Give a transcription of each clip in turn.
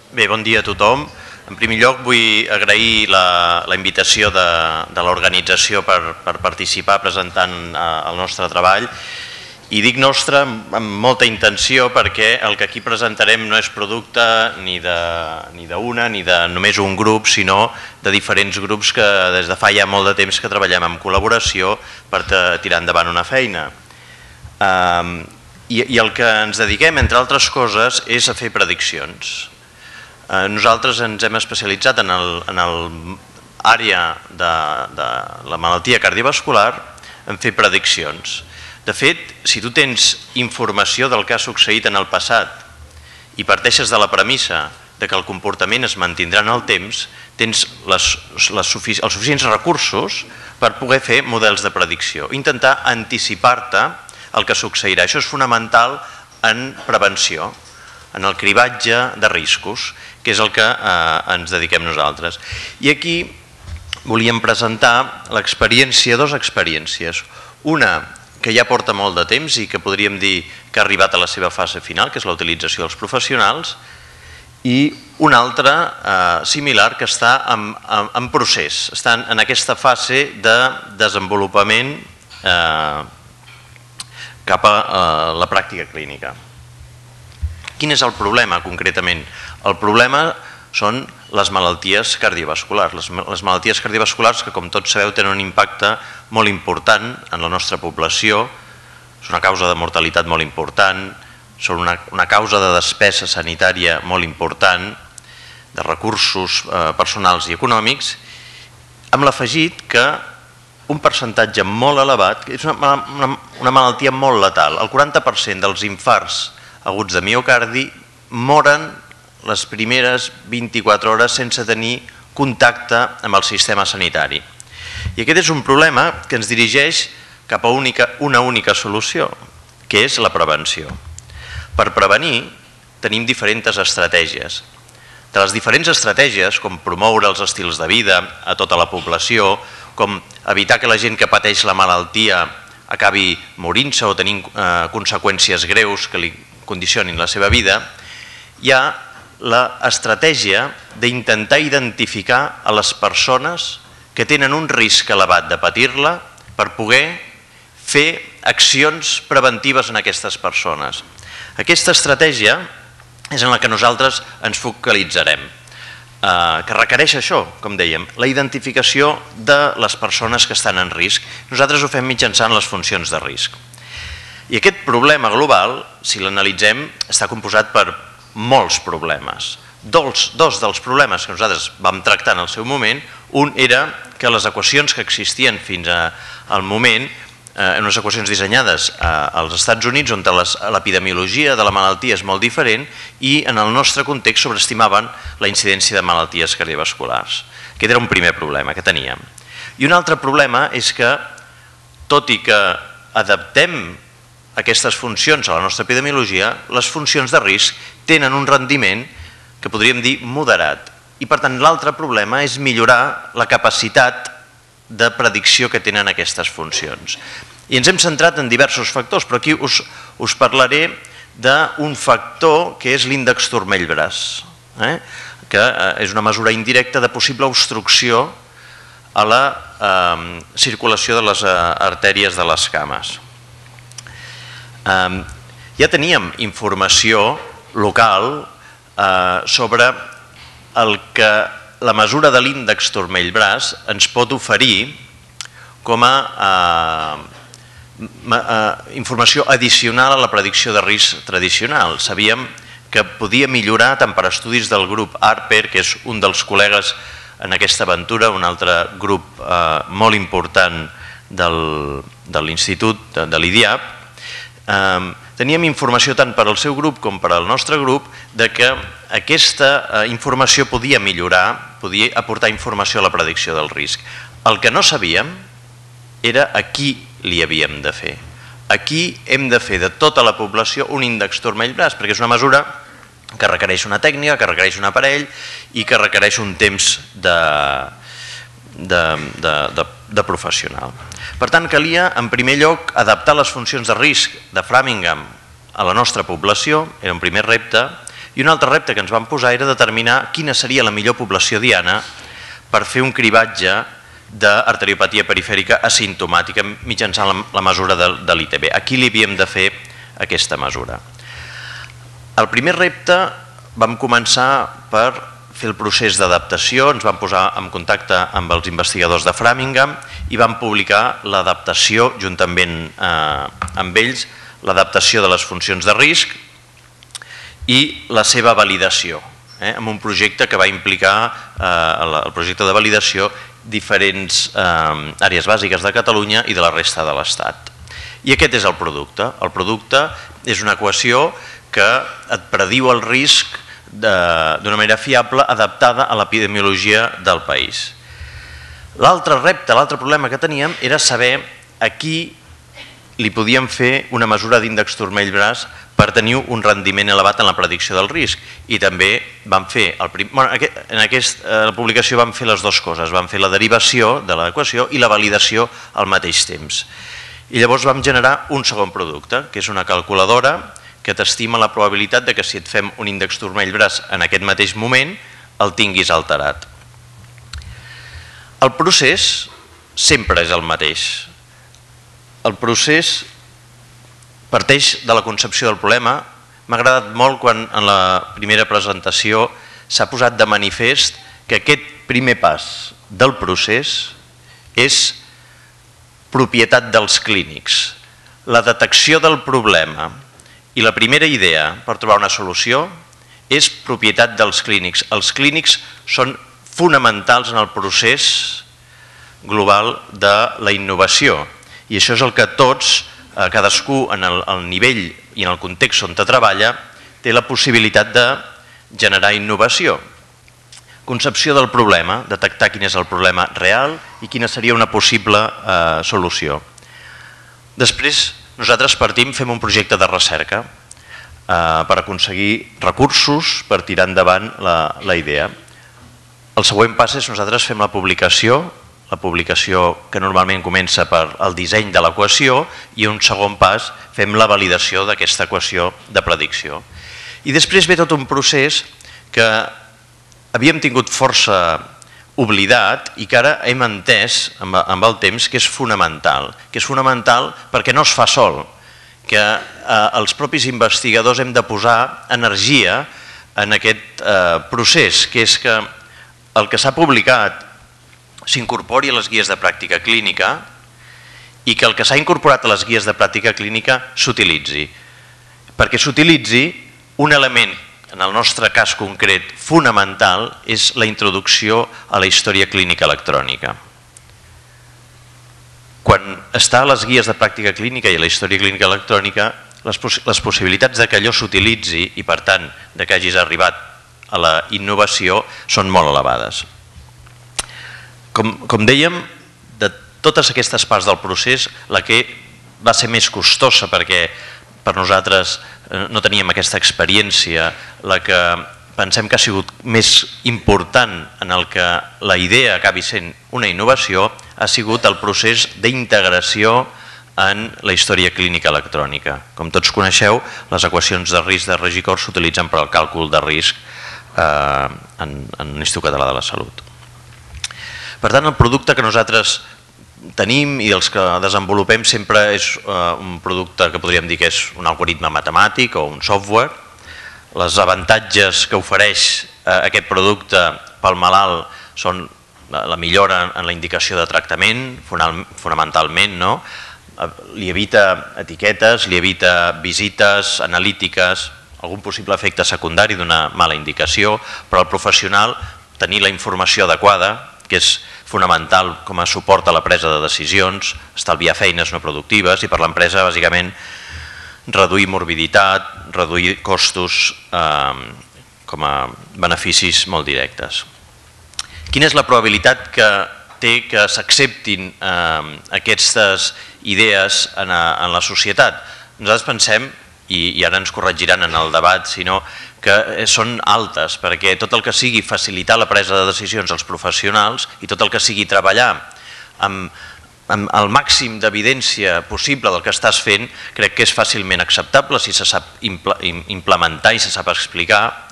Bé, bon dia a tothom. En primer lloc vull agrair la invitació de l'organització per participar presentant el nostre treball. I dic nostre amb molta intenció perquè el que aquí presentarem no és producte ni d'una ni de només un grup, sinó de diferents grups que des de fa ja molt de temps que treballem en col·laboració per tirar endavant una feina. I el que ens dediquem, entre altres coses, és a fer prediccions. Nosaltres ens hem especialitzat en l'àrea de la malaltia cardiovascular en fer prediccions. De fet, si tu tens informació del que ha succeït en el passat i parteixes de la premissa de que el comportament es mantindrà en el temps, tens els suficients recursos per poder fer models de predicció, intentar anticipar-te el que succeirà. Això és fonamental en prevenció, en el cribatge de riscos, que és el que ens dediquem nosaltres. I aquí volíem presentar l'experiència, dues experiències. Una que ja porta molt de temps i que podríem dir que ha arribat a la seva fase final, que és la utilització dels professionals, i una altra similar que està en procés, està en aquesta fase de desenvolupament cap a la pràctica clínica. Quin és el problema concretament? El problema són les malalties cardiovasculars. Les malalties cardiovasculars que, com tots sabeu, tenen un impacte molt important en la nostra població, és una causa de mortalitat molt important, són una causa de despesa sanitària molt important, de recursos personals i econòmics, amb l'afegit que un percentatge molt elevat, és una malaltia molt letal. El 40% dels infarts aguts de miocardi moren les primeres 24 hores sense tenir contacte amb el sistema sanitari. I aquest és un problema que ens dirigeix cap a una única solució, que és la prevenció. Per prevenir tenim diferents estratègies. De les diferents estratègies, com promoure els estils de vida a tota la població, com evitar que la gent que pateix la malaltia acabi morint-se o tenint conseqüències greus que li condicionin la seva vida, hi ha l'estratègia d'intentar identificar a les persones que tenen un risc elevat de patir-la per poder fer accions preventives en aquestes persones. Aquesta estratègia és en la que nosaltres ens focalitzarem, que requereix això, com dèiem, la identificació de les persones que estan en risc. Nosaltres ho fem mitjançant les funcions de risc. I aquest problema global, si l'analitzem, està composat per molts problemes. Dos dels problemes que nosaltres vam tractar en el seu moment, un era que les equacions que existien fins al moment, unes equacions dissenyades als Estats Units, on l'epidemiologia de la malaltia és molt diferent i en el nostre context sobreestimaven la incidència de malalties cardiovasculars. Aquest era un primer problema que teníem. I un altre problema és que, tot i que adaptem aquestes funcions a la nostra epidemiologia, les funcions de risc tenen un rendiment que podríem dir moderat. I per tant l'altre problema és millorar la capacitat de predicció que tenen aquestes funcions. I ens hem centrat en diversos factors, però aquí us parlaré d'un factor que és l'índex turmell-braç, que és una mesura indirecta de possible obstrucció a la circulació de les artèries de les cames. Ja teníem informació local sobre el que la mesura de l'índex turmell-braç ens pot oferir com a informació addicional a la predicció de risc tradicional. Sabíem que podia millorar tant per estudis del grup ARPER, que és un dels col·legues en aquesta aventura, un altre grup molt important de l'Institut, de l'IDIAP. Teníem informació tant per al seu grup com per al nostre grup de que aquesta informació podia millorar, podia aportar informació a la predicció del risc. El que no sabíem era a qui li havíem de fer. Aquí hem de fer de tota la població un índex turmell-braç, perquè és una mesura que requereix una tècnica, que requereix un aparell i que requereix un temps de professional. Per tant, calia, en primer lloc, adaptar les funcions de risc de Framingham a la nostra població, era un primer repte, I un altre repte que ens vam posar era determinar quina seria la millor població diana per fer un cribatge d'arteriopatia perifèrica asimptomàtica mitjançant la mesura de l'ITB. Aquí li havíem de fer aquesta mesura. El primer repte vam començar per fer el procés d'adaptació, ens vam posar en contacte amb els investigadors de Framingham i vam publicar l'adaptació, juntament amb ells, l'adaptació de les funcions de risc i la seva validació, amb un projecte que va implicar, el projecte de validació, diferents àrees bàsiques de Catalunya i de la resta de l'Estat. I aquest és el producte. El producte és una equació que et prediu el risc d'una manera fiable adaptada a l'epidemiologia del país. L'altre repte, l'altre problema que teníem era saber a qui li podíem fer una mesura d'índex turmell-braç per tenir un rendiment elevat en la predicció del risc. I també vam fer, en aquesta publicació vam fer les dues coses, vam fer la derivació de l'equació i la validació al mateix temps. I llavors vam generar un segon producte, que és una calculadora que t'estima la probabilitat de que si et fem un índex turmell-braç en aquest mateix moment el tinguis alterat. El procés sempre és el mateix. El procés parteix de la concepció del problema. M'ha agradat molt quan en la primera presentació s'ha posat de manifest que aquest primer pas del procés és propietat dels clínics. La detecció del problema i la primera idea per trobar una solució és propietat dels clínics. Els clínics són fonamentals en el procés global de la innovació i això és el que tots, cadascú en el nivell i en el context on treballa, té la possibilitat de generar innovació. Concepció del problema, detectar quin és el problema real i quina seria una possible solució. Després, nosaltres partim, fem un projecte de recerca per aconseguir recursos per tirar endavant la idea. El següent pas és nosaltres fem la publicació que normalment comença per el disseny de l'equació i un segon pas fem la validació d'aquesta equació de predicció. I després ve tot un procés que havíem tingut força oblidat i que ara hem entès amb el temps que és fonamental perquè no es fa sol, que els propis investigadors hem de posar energia en aquest procés, que és que el que s'ha publicat s'incorpori a les guies de pràctica clínica i que el que s'ha incorporat a les guies de pràctica clínica s'utilitzi. Perquè s'utilitzi un element, en el nostre cas concret, fonamental, és la introducció a la història clínica electrònica. Quan està a les guies de pràctica clínica i a la història clínica electrònica, les possibilitats de que allò s'utilitzi i, per tant, de que hagis arribat a la innovació són molt elevades. Com dèiem, de totes aquestes parts del procés, la que va ser més costosa perquè per nosaltres no teníem aquesta experiència, la que pensem que ha sigut més important en el que la idea acabi sent una innovació, ha sigut el procés d'integració en la història clínica electrònica. Com tots coneixeu, les equacions de risc de Regicor s'utilitzen per al càlcul de risc en l'Institut Català de la Salut. Per tant, el producte que nosaltres tenim i els que desenvolupem sempre és un producte que podríem dir que és un algoritme matemàtic o un software. Els avantatges que ofereix aquest producte pel malalt són la millora en la indicació de tractament, fonamentalment, li evita etiquetes, li evita visites analítiques, algun possible efecte secundari d'una mala indicació, però el professional tenir la informació adequada, que és fonamental com a suport a la presa de decisions, estalviar feines no productives i per l'empresa, bàsicament, reduir morbiditat, reduir costos com a beneficis molt directes. Quina és la probabilitat que té que s'acceptin aquestes idees en la societat? Nosaltres pensem, i ara ens corregiran en el debat, sinó que són altes, perquè tot el que sigui facilitar la presa de decisions als professionals i tot el que sigui treballar amb amb el màxim d'evidència possible del que estàs fent, crec que és fàcilment acceptable si se sap implementar i se sap explicar,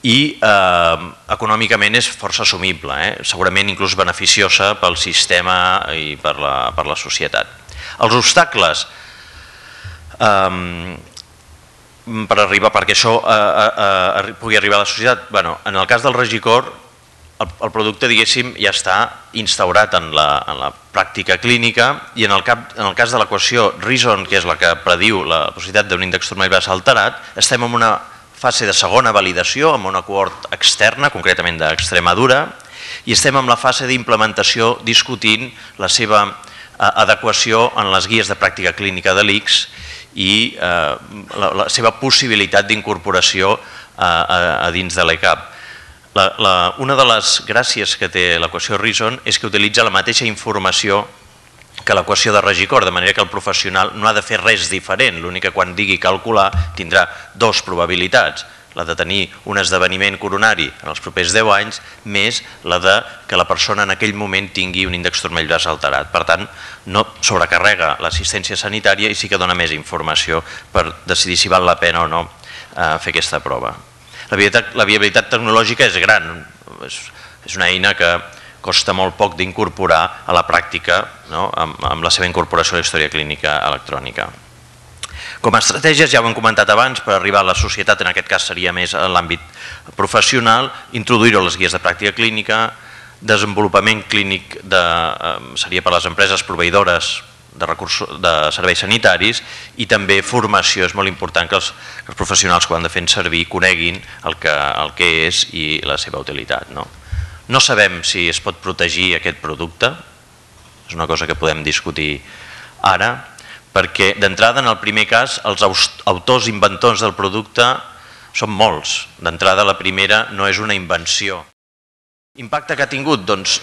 i econòmicament és força assumible, segurament inclús beneficiosa pel sistema i per la societat. Els obstacles perquè això pugui arribar a la societat, en el cas del Regicor, el producte, diguéssim, ja està instaurat en la pràctica clínica i en el cas de l'equació Reason, que és la que prediu la possibilitat d'un índex turmell-Bas alterat, estem en una fase de segona validació amb una cohort externa, concretament d'Extremadura, i estem en la fase d'implementació discutint la seva adequació en les guies de pràctica clínica de l'ICS i la seva possibilitat d'incorporació a dins de l'ECAP. Una de les gràcies que té l'equació Reason és que utilitza la mateixa informació que l'equació de Regicor, de manera que el professional no ha de fer res diferent, l'únic que quan digui calcular tindrà dues probabilitats, la de tenir un esdeveniment coronari en els propers 10 anys, més la de que la persona en aquell moment tingui un índex turmell-Bas alterat. Per tant, no sobrecarrega l'assistència sanitària i sí que dona més informació per decidir si val la pena o no fer aquesta prova. La viabilitat tecnològica és gran, és una eina que costa molt poc d'incorporar a la pràctica amb la seva incorporació a la història clínica electrònica. Com a estratègies, ja ho hem comentat abans, per arribar a la societat, en aquest cas seria més en l'àmbit professional, introduir-ho a les guies de pràctica clínica, desenvolupament clínic seria per a les empreses proveïdores de serveis sanitaris i també formació. És molt important que els professionals que ho han de fer servir coneguin el que és i la seva utilitat. No sabem si es pot protegir aquest producte, és una cosa que podem discutir ara, perquè d'entrada en el primer cas els autors inventors del producte són molts. D'entrada la primera no és una invenció. Impacte que ha tingut? Doncs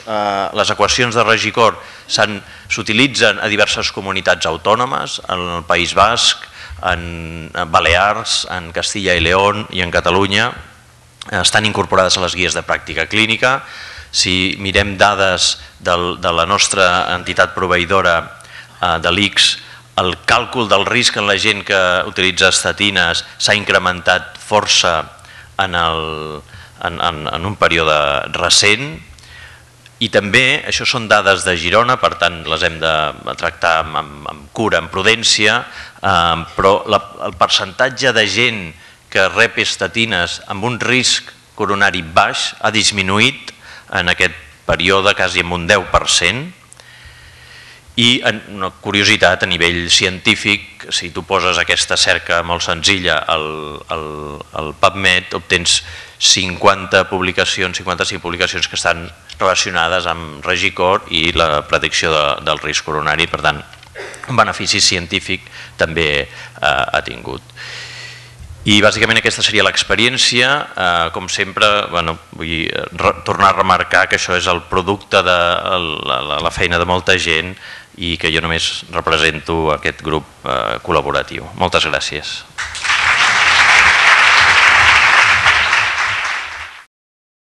les equacions de Regicor s'utilitzen a diverses comunitats autònomes, en el País Basc, en Balears, en Castilla i León i en Catalunya. Estan incorporades a les guies de pràctica clínica. Si mirem dades de la nostra entitat proveïdora de l'ICS, el càlcul del risc en la gent que utilitza estatines s'ha incrementat força en un període recent i també, això són dades de Girona, per tant les hem de tractar amb cura, amb prudència, però el percentatge de gent que rep estatines amb un risc coronari baix ha disminuït en aquest període quasi en un 10%. I una curiositat a nivell científic, si tu poses aquesta cerca molt senzilla al PubMed, obtens 55 publicacions que estan relacionades amb Regicor i la predicció del risc coronari. Per tant, un benefici científic també ha tingut. I bàsicament aquesta seria l'experiència. Com sempre, vull tornar a remarcar que això és el producte de la feina de molta gent i que jo només represento aquest grup col·laboratiu. Moltes gràcies.